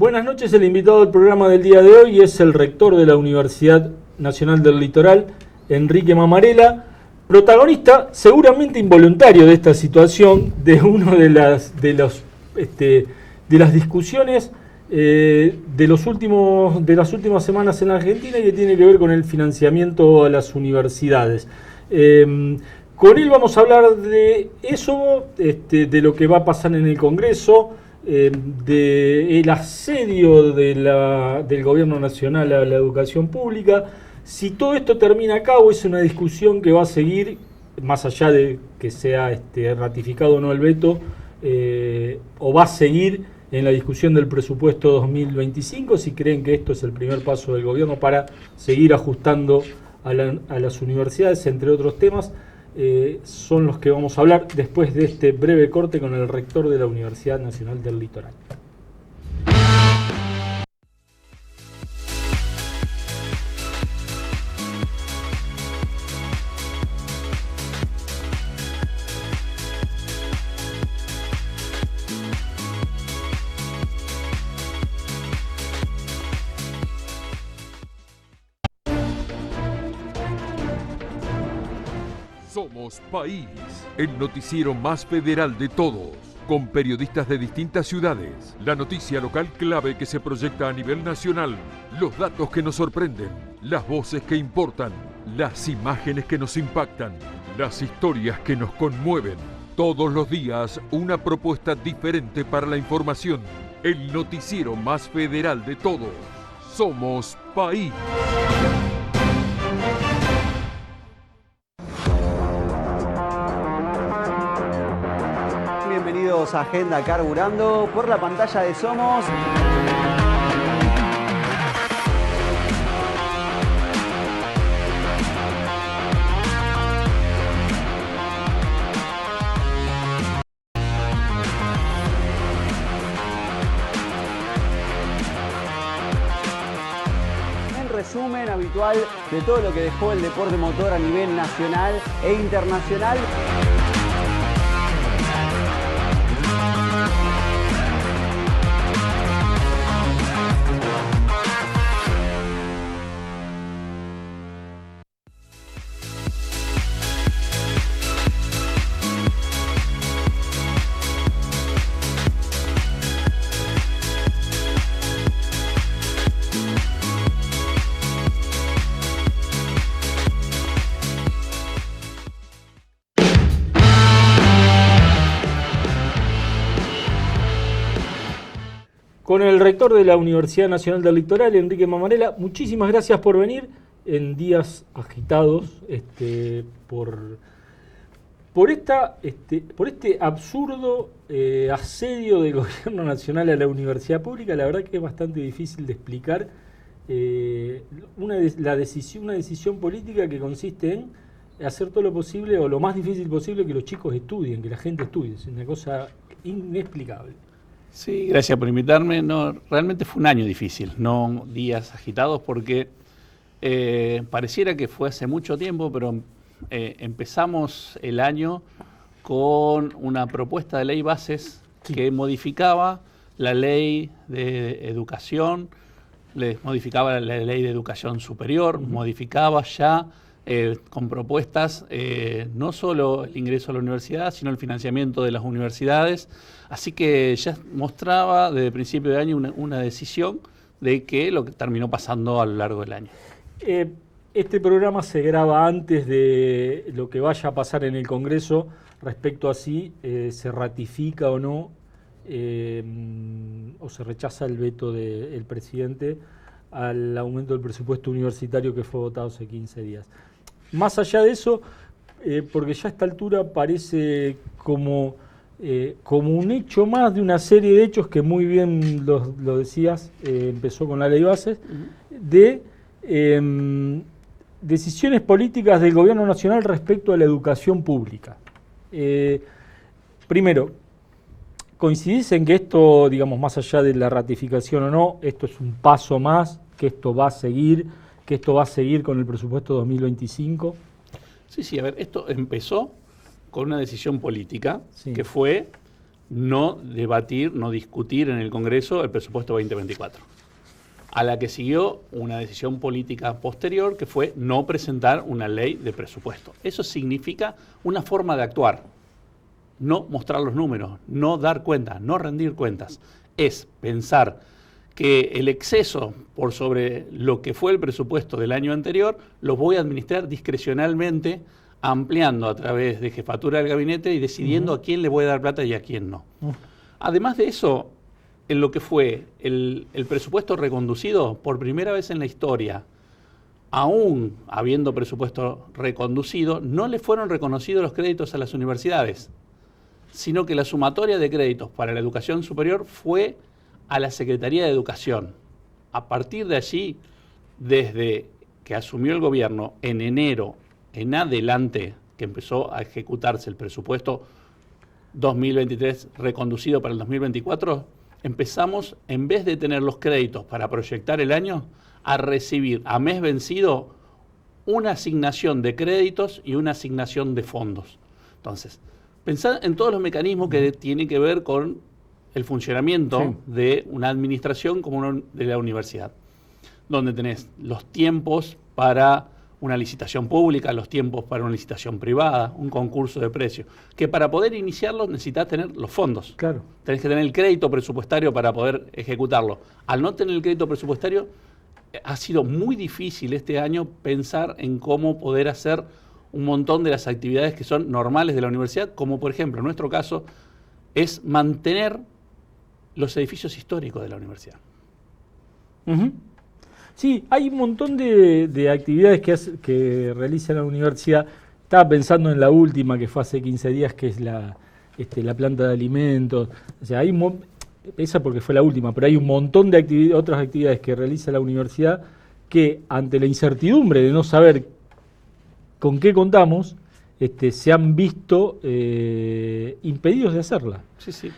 Buenas noches, el invitado del programa del día de hoy es el rector de la Universidad Nacional del Litoral, Enrique Mamarela, protagonista seguramente involuntario de esta situación, de una de las discusiones de las últimas semanas en la Argentina, y que tiene que ver con el financiamiento a las universidades. Con él vamos a hablar de eso, de lo que va a pasar en el Congreso, del asedio del gobierno nacional a la educación pública. Si todo esto termina a cabo, es una discusión que va a seguir, más allá de que sea ratificado o no el veto, o va a seguir en la discusión del presupuesto 2025, si creen que esto es el primer paso del gobierno para seguir ajustando a las universidades, entre otros temas. Son los que vamos a hablar después de este breve corte con el rector de la Universidad Nacional del Litoral. Somos País, el noticiero más federal de todos, con periodistas de distintas ciudades, la noticia local clave que se proyecta a nivel nacional, los datos que nos sorprenden, las voces que importan, las imágenes que nos impactan, las historias que nos conmueven. Todos los días una propuesta diferente para la información, el noticiero más federal de todos. Somos País. Bienvenidos a Agenda Carburando por la pantalla de Somos. En resumen habitual de todo lo que dejó el deporte motor a nivel nacional e internacional. Con el rector de la Universidad Nacional del Litoral, Enrique Mamarela, muchísimas gracias por venir en días agitados por este absurdo asedio del gobierno nacional a la universidad pública. La verdad que es bastante difícil de explicar una decisión política que consiste en hacer todo lo posible o lo más difícil posible que los chicos estudien, que la gente estudie. Es una cosa inexplicable. Sí, gracias por invitarme. No, realmente fue un año difícil, no días agitados, porque pareciera que fue hace mucho tiempo, pero empezamos el año con una propuesta de ley bases que modificaba la ley de educación, modificaba la ley de educación superior, modificaba ya con propuestas no solo el ingreso a la universidad, sino el financiamiento de las universidades. Así que ya mostraba desde el principio de año una decisión de que lo que terminó pasando a lo largo del año. Este programa se graba antes de lo que vaya a pasar en el Congreso respecto a si se ratifica o no o se rechaza el veto del presidente al aumento del presupuesto universitario que fue votado hace 15 días. Más allá de eso, porque ya a esta altura parece como un hecho más de una serie de hechos que muy bien lo decías, empezó con la ley bases, de decisiones políticas del gobierno nacional respecto a la educación pública. Primero, ¿coincidís en que esto, digamos, más allá de la ratificación o no, esto es un paso más, que esto va a seguir con el presupuesto 2025? Sí, a ver, esto empezó con una decisión política, sí, que fue no debatir, no discutir en el Congreso el presupuesto 2024. A la que siguió una decisión política posterior, que fue no presentar una ley de presupuesto. Eso significa una forma de actuar, no mostrar los números, no dar cuentas, no rendir cuentas. Es pensar que el exceso por sobre lo que fue el presupuesto del año anterior lo voy a administrar discrecionalmente, ampliando a través de jefatura del gabinete y decidiendo a quién le voy a dar plata y a quién no. Además de eso, en lo que fue el presupuesto reconducido, por primera vez en la historia, aún habiendo presupuesto reconducido, no le fueron reconocidos los créditos a las universidades, sino que la sumatoria de créditos para la educación superior fue a la Secretaría de Educación. A partir de allí, desde que asumió el gobierno en enero en adelante, que empezó a ejecutarse el presupuesto 2023 reconducido para el 2024, empezamos, en vez de tener los créditos para proyectar el año, a recibir a mes vencido una asignación de créditos y una asignación de fondos. Entonces, pensad en todos los mecanismos que tienen que ver con el funcionamiento de una administración como de la universidad, donde tenés los tiempos para una licitación pública, los tiempos para una licitación privada, un concurso de precios, que para poder iniciarlo necesitas tener los fondos. Claro. Tenés que tener el crédito presupuestario para poder ejecutarlo. Al no tener el crédito presupuestario, ha sido muy difícil este año pensar en cómo poder hacer un montón de las actividades que son normales de la universidad, como por ejemplo, en nuestro caso, es mantener los edificios históricos de la universidad. Sí, hay un montón de actividades que realiza la universidad. Estaba pensando en la última, que fue hace 15 días, que es la planta de alimentos. O sea, esa porque fue la última, pero hay un montón de otras actividades que realiza la universidad que, ante la incertidumbre de no saber con qué contamos, se han visto impedidos de hacerla. Sí, sí.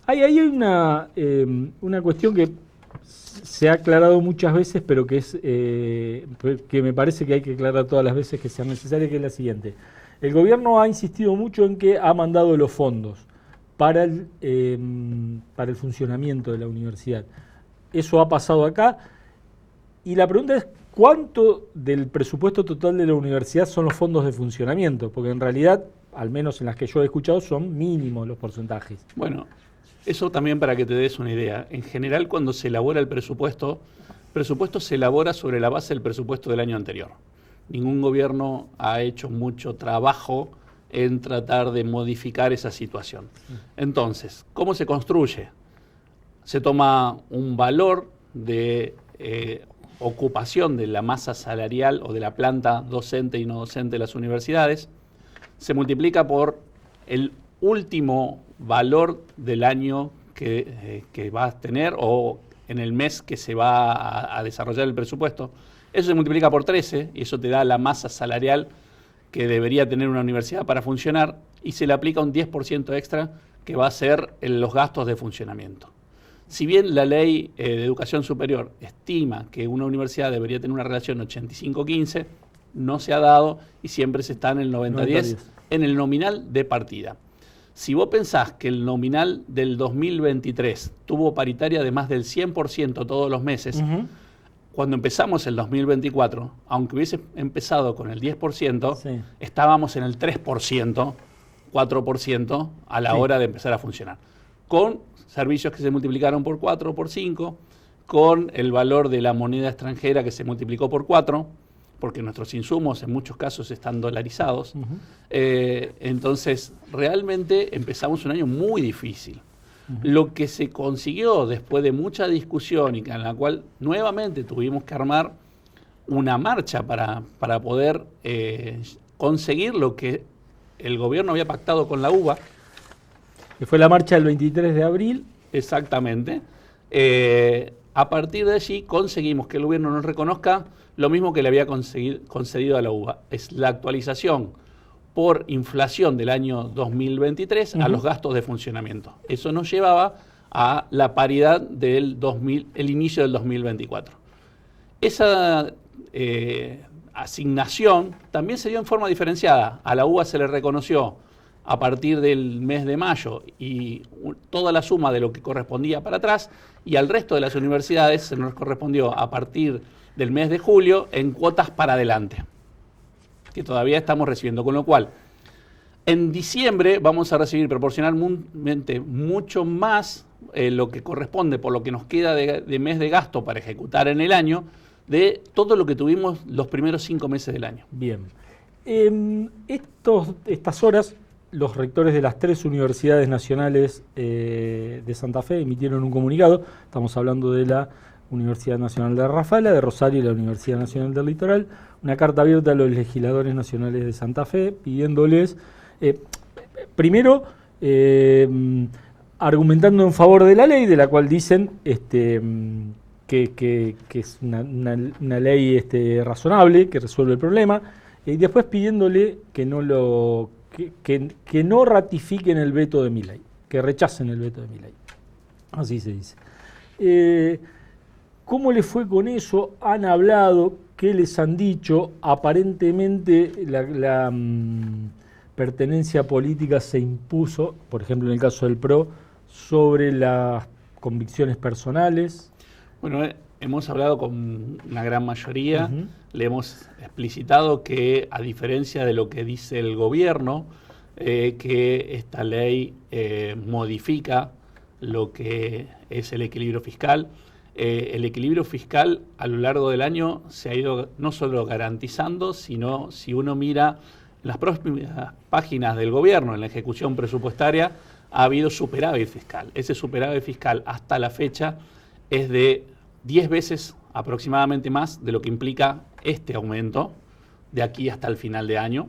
Hay una cuestión que se ha aclarado muchas veces, pero que me parece que hay que aclarar todas las veces que sea necesaria, que es la siguiente. El gobierno ha insistido mucho en que ha mandado los fondos para el funcionamiento de la universidad. Eso ha pasado acá, y la pregunta es, ¿cuánto del presupuesto total de la universidad son los fondos de funcionamiento? Porque en realidad, al menos en las que yo he escuchado, son mínimos los porcentajes. Bueno, eso también para que te des una idea. En general, cuando se elabora el presupuesto se elabora sobre la base del presupuesto del año anterior. Ningún gobierno ha hecho mucho trabajo en tratar de modificar esa situación. Entonces, ¿cómo se construye? Se toma un valor de ocupación de la masa salarial o de la planta docente y no docente de las universidades, se multiplica por el último valor del año que va a tener o en el mes que se va a desarrollar el presupuesto. Eso se multiplica por 13 y eso te da la masa salarial que debería tener una universidad para funcionar, y se le aplica un 10% extra que va a ser los gastos de funcionamiento. Si bien la ley de educación superior estima que una universidad debería tener una relación 85-15, no se ha dado y siempre se está en el 90-10 en el nominal de partida. Si vos pensás que el nominal del 2023 tuvo paritaria de más del 100% todos los meses, cuando empezamos el 2024, aunque hubiese empezado con el 10%, estábamos en el 3%, 4% a la hora de empezar a funcionar. Con servicios que se multiplicaron por 4, por 5, con el valor de la moneda extranjera que se multiplicó por 4, porque nuestros insumos en muchos casos están dolarizados. Entonces, realmente empezamos un año muy difícil. Lo que se consiguió después de mucha discusión y en la cual nuevamente tuvimos que armar una marcha para poder conseguir lo que el gobierno había pactado con la UBA. Que fue la marcha del 23 de abril. Exactamente. A partir de allí conseguimos que el gobierno nos reconozca lo mismo que le había concedido a la UBA. Es la actualización por inflación del año 2023 a los gastos de funcionamiento. Eso nos llevaba a la paridad del el inicio del 2024. Esa asignación también se dio en forma diferenciada. A la UBA se le reconoció a partir del mes de mayo y toda la suma de lo que correspondía para atrás, y al resto de las universidades se nos correspondió a partir del mes de julio en cuotas para adelante, que todavía estamos recibiendo, con lo cual en diciembre vamos a recibir proporcionalmente mucho más lo que corresponde por lo que nos queda de mes de gasto para ejecutar en el año, de todo lo que tuvimos los primeros 5 meses del año. Bien. Estas horas, los rectores de las 3 universidades nacionales de Santa Fe emitieron un comunicado. Estamos hablando de la Universidad Nacional de Rafaela, de Rosario y la Universidad Nacional del Litoral. Una carta abierta a los legisladores nacionales de Santa Fe, pidiéndoles, primero, argumentando en favor de la ley, de la cual dicen que es una ley razonable, que resuelve el problema, y después pidiéndole que no ratifiquen el veto de Milei, que rechacen el veto de Milei. Así se dice. ¿Cómo les fue con eso? ¿Han hablado? ¿Qué les han dicho? Aparentemente la pertenencia política se impuso, por ejemplo en el caso del PRO, sobre las convicciones personales. Bueno, hemos hablado con una gran mayoría, le hemos explicitado que, a diferencia de lo que dice el gobierno, que esta ley modifica lo que es el equilibrio fiscal. El equilibrio fiscal a lo largo del año se ha ido no solo garantizando, sino, si uno mira las próximas páginas del gobierno, en la ejecución presupuestaria, ha habido superávit fiscal. Ese superávit fiscal hasta la fecha es de 10 veces aproximadamente más de lo que implica este aumento de aquí hasta el final de año,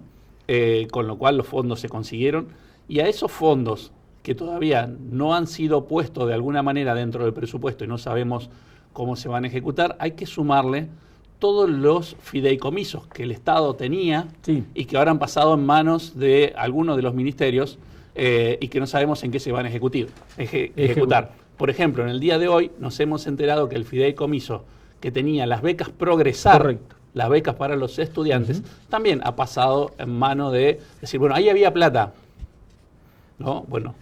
con lo cual los fondos se consiguieron, y a esos fondos que todavía no han sido puestos de alguna manera dentro del presupuesto y no sabemos cómo se van a ejecutar, hay que sumarle todos los fideicomisos que el Estado tenía, sí, y que ahora han pasado en manos de algunos de los ministerios y que no sabemos en qué se van a ejecutar. Por ejemplo, en el día de hoy nos hemos enterado que el fideicomiso que tenía las becas Progresar, correcto, las becas para los estudiantes, también ha pasado en mano de decir, bueno, ahí había plata, ¿no? Bueno,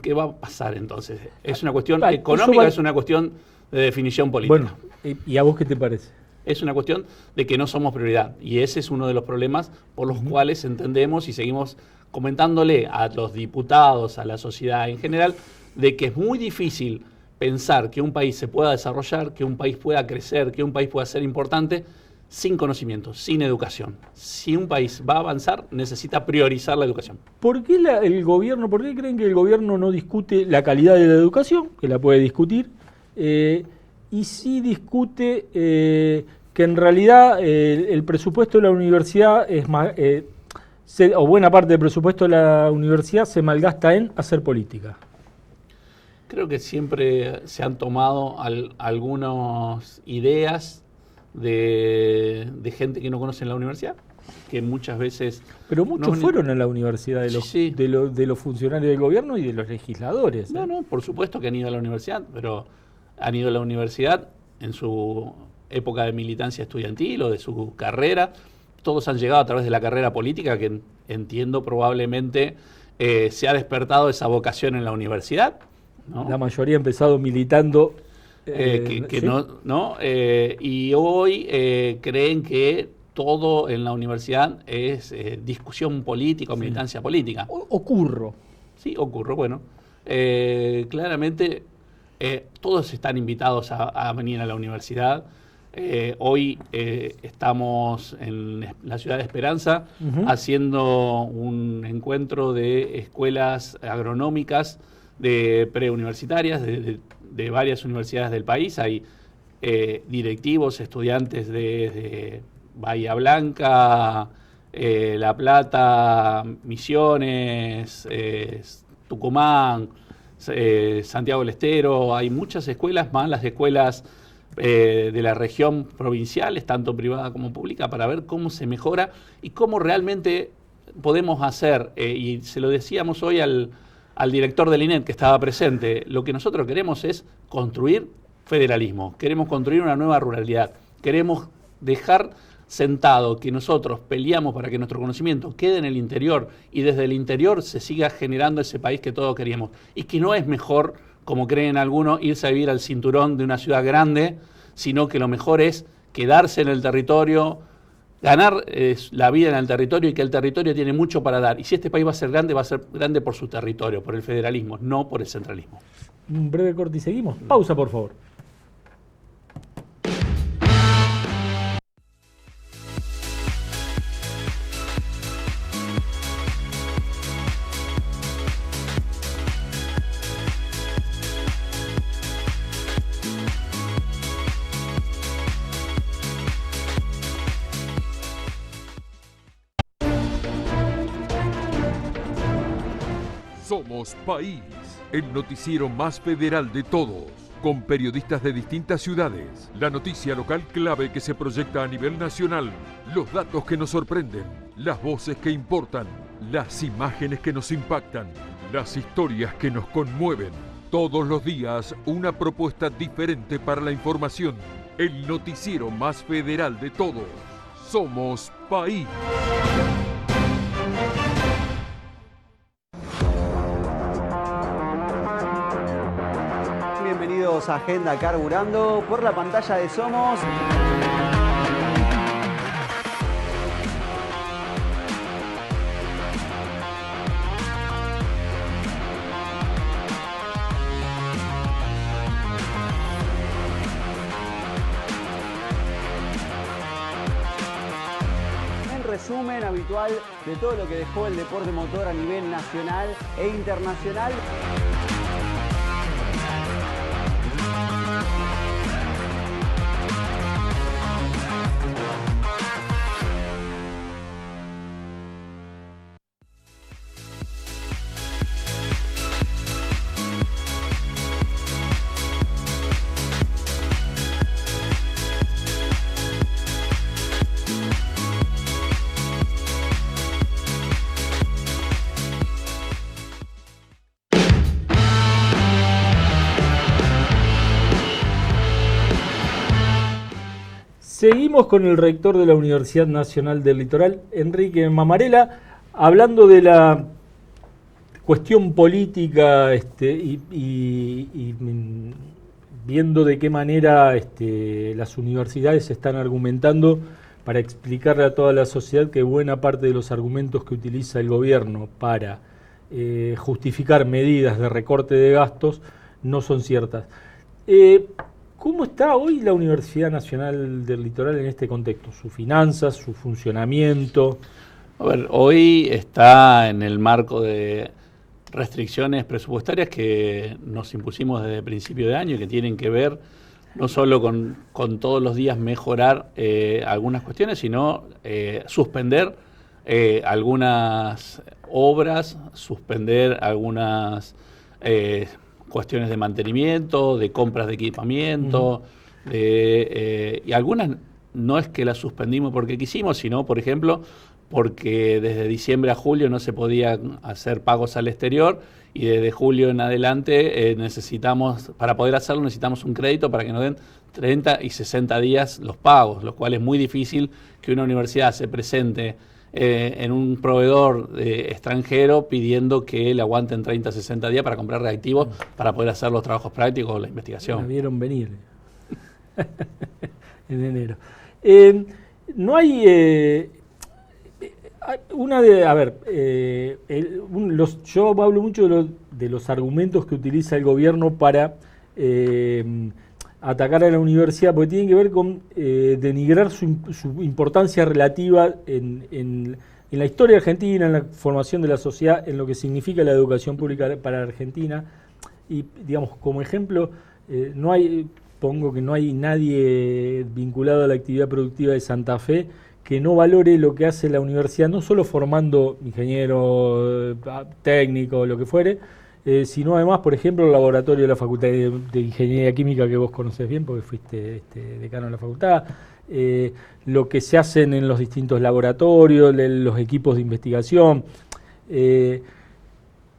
¿qué va a pasar entonces? ¿Es una cuestión económica o es una cuestión de definición política? Bueno, ¿y a vos qué te parece? Es una cuestión de que no somos prioridad, y ese es uno de los problemas por los cuales entendemos y seguimos comentándole a los diputados, a la sociedad en general, de que es muy difícil pensar que un país se pueda desarrollar, que un país pueda crecer, que un país pueda ser importante sin conocimiento, sin educación. Si un país va a avanzar, necesita priorizar la educación. ¿Por qué por qué creen que el gobierno no discute la calidad de la educación, que la puede discutir, y sí discute que en realidad el presupuesto de la universidad es más, o buena parte del presupuesto de la universidad se malgasta en hacer política? Creo que siempre se han tomado algunas ideas de gente que no conoce la universidad, que muchas veces... Pero muchos fueron a la universidad de los funcionarios del gobierno y de los legisladores. No, por supuesto que han ido a la universidad, pero han ido a la universidad en su época de militancia estudiantil o de su carrera. Todos han llegado a través de la carrera política, que entiendo probablemente se ha despertado esa vocación en la universidad, ¿no? La mayoría ha empezado militando... ¿sí? Y hoy creen que todo en la universidad es discusión política o militancia política. Ocurro. Sí, ocurro. Bueno, claramente todos están invitados a venir a la universidad. Hoy estamos en la ciudad de Esperanza haciendo un encuentro de escuelas agronómicas de preuniversitarias de varias universidades del país. Hay directivos, estudiantes de Bahía Blanca, La Plata, Misiones, Tucumán, Santiago del Estero. Hay muchas escuelas, más las escuelas de la región provinciales, tanto privada como pública, para ver cómo se mejora y cómo realmente podemos hacer, y se lo decíamos hoy al director del INET que estaba presente, lo que nosotros queremos es construir federalismo, queremos construir una nueva ruralidad, queremos dejar sentado que nosotros peleamos para que nuestro conocimiento quede en el interior y desde el interior se siga generando ese país que todos queríamos. Y que no es mejor, como creen algunos, irse a vivir al cinturón de una ciudad grande, sino que lo mejor es quedarse en el territorio, ganar la vida en el territorio y que el territorio tiene mucho para dar. Y si este país va a ser grande por su territorio, por el federalismo, no por el centralismo. Un breve corte y seguimos. Pausa, por favor. Somos País, el noticiero más federal de todos, con periodistas de distintas ciudades, la noticia local clave que se proyecta a nivel nacional, los datos que nos sorprenden, las voces que importan, las imágenes que nos impactan, las historias que nos conmueven. Todos los días una propuesta diferente para la información, el noticiero más federal de todos. Somos País. Bienvenidos a Agenda Carburando por la pantalla de Somos. En resumen habitual de todo lo que dejó el deporte motor a nivel nacional e internacional. Seguimos con el rector de la Universidad Nacional del Litoral, Enrique Mamarela, hablando de la cuestión política y viendo de qué manera las universidades están argumentando para explicarle a toda la sociedad que buena parte de los argumentos que utiliza el gobierno para justificar medidas de recorte de gastos no son ciertas. ¿Cómo está hoy la Universidad Nacional del Litoral en este contexto? ¿Sus finanzas, su funcionamiento? A ver, hoy está en el marco de restricciones presupuestarias que nos impusimos desde el principio de año y que tienen que ver no solo con todos los días mejorar algunas cuestiones, sino suspender algunas obras, suspender algunas cuestiones de mantenimiento, de compras de equipamiento, y algunas no es que las suspendimos porque quisimos, sino, por ejemplo, porque desde diciembre a julio no se podían hacer pagos al exterior y desde julio en adelante necesitamos, para poder hacerlo necesitamos un crédito para que nos den 30 y 60 días los pagos, lo cual es muy difícil que una universidad se presente en un proveedor extranjero pidiendo que le aguanten 30 o 60 días para comprar reactivos para poder hacer los trabajos prácticos o la investigación. La vieron venir en enero. No hay yo hablo mucho de los argumentos que utiliza el gobierno para atacar a la universidad, porque tienen que ver con denigrar su importancia relativa en la historia argentina, en la formación de la sociedad, en lo que significa la educación pública para Argentina. Y, digamos, como ejemplo, pongo que no hay nadie vinculado a la actividad productiva de Santa Fe que no valore lo que hace la universidad, no solo formando ingeniero, técnico, lo que fuere, sino además, por ejemplo, el laboratorio de la Facultad de Ingeniería Química, que vos conocés bien porque fuiste decano de la facultad, lo que se hacen en los distintos laboratorios, los equipos de investigación.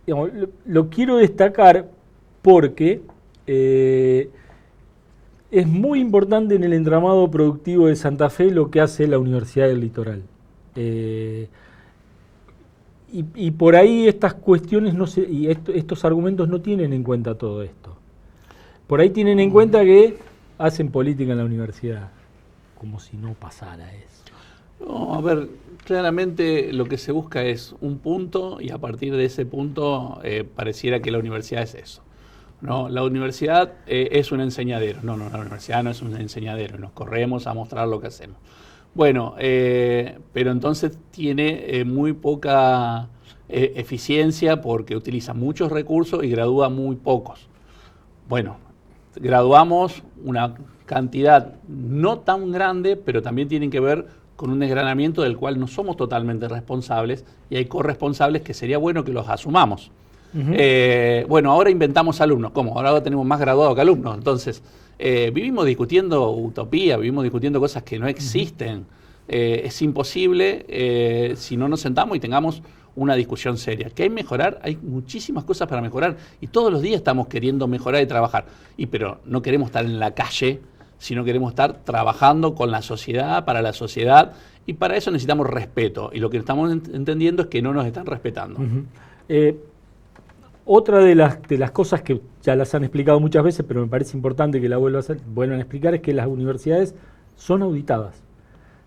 Digamos, lo quiero destacar porque es muy importante en el entramado productivo de Santa Fe lo que hace la Universidad del Litoral. Y por ahí estas cuestiones estos argumentos no tienen en cuenta todo esto. Por ahí tienen en cuenta que hacen política en la universidad, como si no pasara eso. No, a ver, claramente lo que se busca es un punto y a partir de ese punto pareciera que la universidad es eso. No, la universidad es un enseñadero. No, la universidad no es un enseñadero. Nos corremos a mostrar lo que hacemos. Bueno, pero entonces tiene muy poca eficiencia porque utiliza muchos recursos y gradúa muy pocos. Bueno, graduamos una cantidad no tan grande, pero también tienen que ver con un desgranamiento del cual no somos totalmente responsables y hay corresponsables que sería bueno que los asumamos. Bueno, ahora inventamos alumnos. ¿Cómo? Ahora tenemos más graduados que alumnos. Entonces, vivimos discutiendo utopía, vivimos discutiendo cosas que no existen. Es imposible si no nos sentamos y tengamos una discusión seria. ¿Qué hay que mejorar? Hay muchísimas cosas para mejorar y todos los días estamos queriendo mejorar y trabajar. Pero no queremos estar en la calle, sino queremos estar trabajando con la sociedad, para la sociedad, y para eso necesitamos respeto. Y lo que estamos entendiendo es que no nos están respetando. Otra de las cosas que ya las han explicado muchas veces, pero me parece importante que la vuelvan a explicar, es que las universidades son auditadas.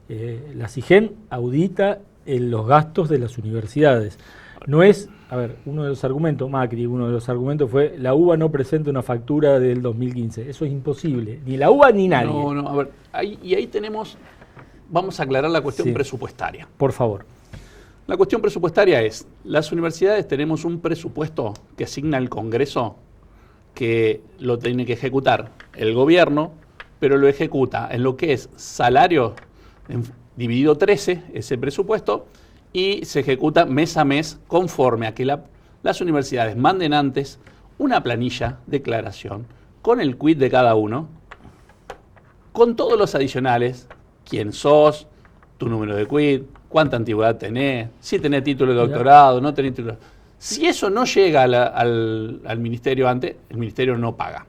La SIGEN audita los gastos de las universidades. No es, a ver, uno de los argumentos, Macri, uno de los argumentos fue, la UBA no presenta una factura del 2015. Eso es imposible, ni la UBA ni nadie. No, a ver, ahí tenemos, vamos a aclarar la cuestión presupuestaria. Por favor. La cuestión presupuestaria es, las universidades tenemos un presupuesto que asigna el Congreso, que lo tiene que ejecutar el gobierno, pero lo ejecuta en lo que es salario dividido 13, ese presupuesto, y se ejecuta mes a mes conforme a que las universidades manden antes una planilla, declaración, con el quit de cada uno, con todos los adicionales, quién sos, tu número de quit, cuánta antigüedad tenés, si tenés título de doctorado, no tenés título. Si eso no llega al ministerio antes, el ministerio no paga.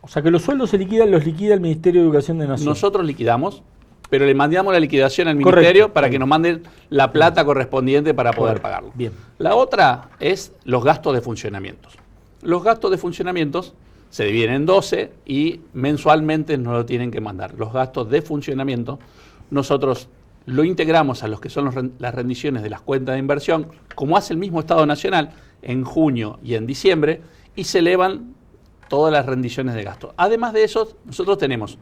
O sea que los sueldos los liquida el Ministerio de Educación de Nación. Nosotros liquidamos, pero le mandamos la liquidación al ministerio para que nos manden la plata correspondiente para poder pagarlo. Bien. La otra es los gastos de funcionamientos. Los gastos de funcionamientos se dividen en 12 y mensualmente nos lo tienen que mandar. Los gastos de funcionamiento nosotros lo integramos a los que son las rendiciones de las cuentas de inversión, como hace el mismo Estado Nacional en junio y en diciembre, y se elevan todas las rendiciones de gasto. Además de eso, nosotros tenemos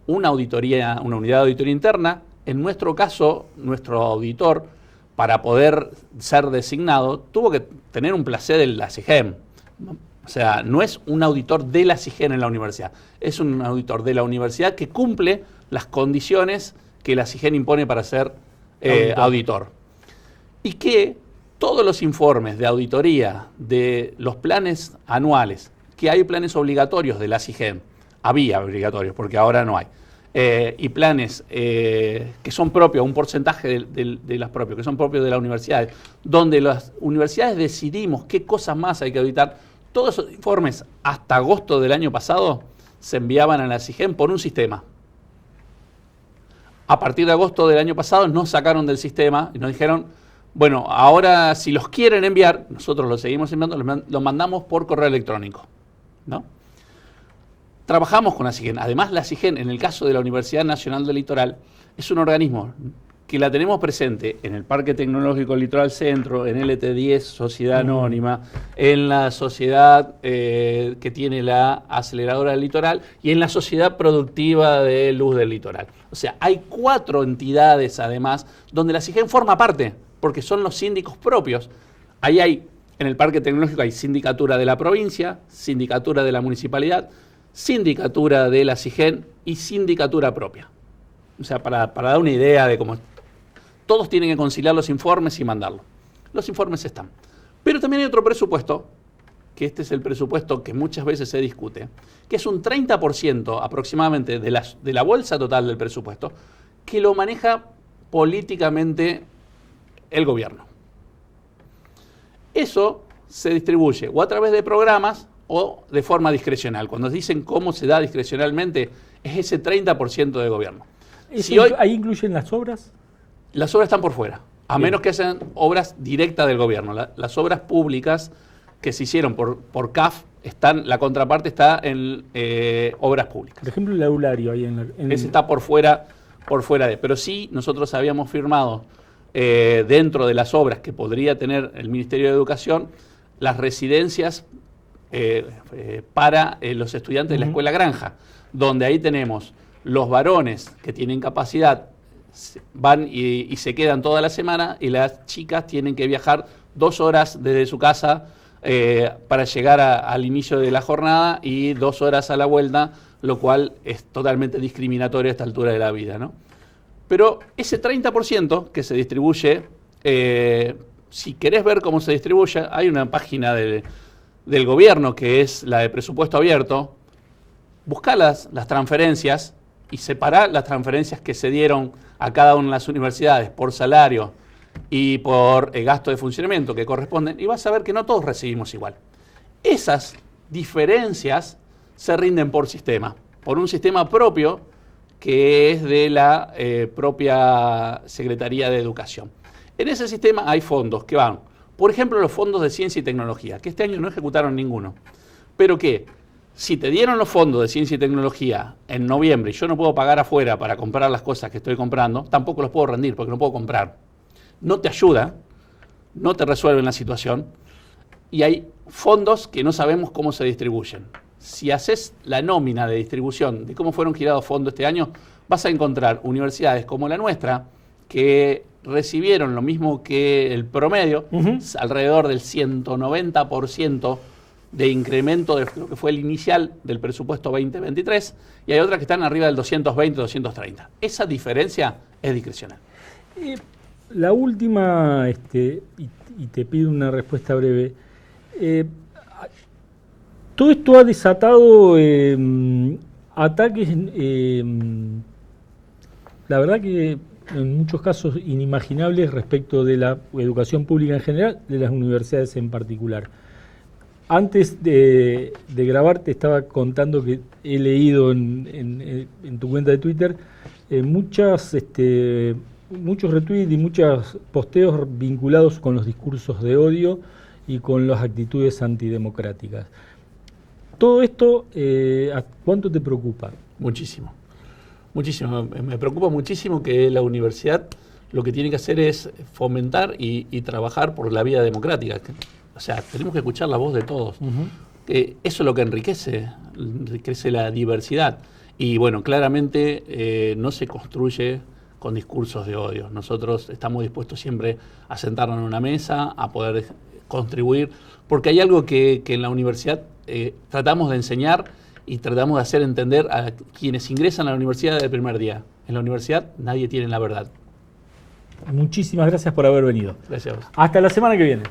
una unidad de auditoría interna. En nuestro caso, nuestro auditor, para poder ser designado, tuvo que tener un placer de la SIGEN. O sea, no es un auditor de la SIGEN en la universidad, es un auditor de la universidad que cumple las condiciones que la SIGEN impone para ser auditor. Y que todos los informes de auditoría de los planes anuales, que hay planes obligatorios de la SIGEN, había obligatorios porque ahora no hay, y planes que son propios, un porcentaje de las propias, que son propios de las universidades, donde las universidades decidimos qué cosas más hay que auditar, todos esos informes hasta agosto del año pasado se enviaban a la SIGEN por un sistema. A partir de agosto del año pasado nos sacaron del sistema y nos dijeron, bueno, ahora si los quieren enviar, nosotros los seguimos enviando, los mandamos por correo electrónico, ¿no? Trabajamos con la SIGEN. Además, la SIGEN, en el caso de la Universidad Nacional del Litoral, es un organismo que la tenemos presente en el Parque Tecnológico Litoral Centro, en LT10, Sociedad Anónima, en la sociedad que tiene la aceleradora del litoral y en la Sociedad Productiva de Luz del Litoral. O sea, hay 4 entidades además donde la SIGEN forma parte, porque son los síndicos propios. Ahí hay, en el Parque Tecnológico hay sindicatura de la provincia, sindicatura de la municipalidad, sindicatura de la SIGEN y sindicatura propia. O sea, para dar una idea de cómo todos tienen que conciliar los informes y mandarlos. Los informes están. Pero también hay otro presupuesto, que este es el presupuesto que muchas veces se discute, que es un 30% aproximadamente de la bolsa total del presupuesto, que lo maneja políticamente el gobierno. Eso se distribuye o a través de programas o de forma discrecional. Cuando dicen cómo se da discrecionalmente, es ese 30% del gobierno. Si hoy, ¿Ahí incluyen las obras? las obras están por fuera, a Bien. menos que sean obras directas del gobierno. Las obras públicas que se hicieron por CAF, la contraparte está en obras públicas. Por ejemplo, el aulario ahí Ese está por fuera pero sí nosotros habíamos firmado dentro de las obras que podría tener el Ministerio de Educación, las residencias para los estudiantes de la Escuela Granja, donde ahí tenemos los varones que tienen capacidad, van y se quedan toda la semana, y las chicas tienen que viajar 2 horas desde su casa para llegar al inicio de la jornada y 2 horas a la vuelta, lo cual es totalmente discriminatorio a esta altura de la vida, ¿no? Pero ese 30% que se distribuye, si querés ver cómo se distribuye, hay una página del gobierno que es la de presupuesto abierto. Buscá las transferencias y separá las transferencias que se dieron a cada una de las universidades por salario y por gasto de funcionamiento que corresponden, y vas a ver que no todos recibimos igual. Esas diferencias se rinden por sistema, por un sistema propio que es de la propia Secretaría de Educación. En ese sistema hay fondos que van, por ejemplo, los fondos de ciencia y tecnología, que este año no ejecutaron ninguno, pero que si te dieron los fondos de ciencia y tecnología en noviembre y yo no puedo pagar afuera para comprar las cosas que estoy comprando, tampoco los puedo rendir porque no puedo comprar. No te ayuda, no te resuelven la situación, y hay fondos que no sabemos cómo se distribuyen. Si haces la nómina de distribución de cómo fueron girados fondos este año, vas a encontrar universidades como la nuestra que recibieron lo mismo que el promedio, alrededor del 190% de incremento de lo que fue el inicial del presupuesto 2023, y hay otras que están arriba del 220, 230. Esa diferencia es discrecional. La última, y te pido una respuesta breve. Todo esto ha desatado ataques, la verdad que en muchos casos inimaginables respecto de la educación pública en general, de las universidades en particular. Antes de grabar te estaba contando que he leído en tu cuenta de Twitter muchos retweets y muchos posteos vinculados con los discursos de odio y con las actitudes antidemocráticas. Todo esto, ¿cuánto te preocupa? Muchísimo, muchísimo. Me preocupa muchísimo que la universidad lo que tiene que hacer es fomentar y trabajar por la vía democrática. O sea, tenemos que escuchar la voz de todos. Eso es lo que enriquece la diversidad. Y bueno, claramente no se construye con discursos de odio. Nosotros estamos dispuestos siempre a sentarnos en una mesa, a poder contribuir, porque hay algo que en la universidad tratamos de enseñar y tratamos de hacer entender a quienes ingresan a la universidad desde el primer día. En la universidad nadie tiene la verdad. Muchísimas gracias por haber venido. Gracias a vos. Hasta la semana que viene.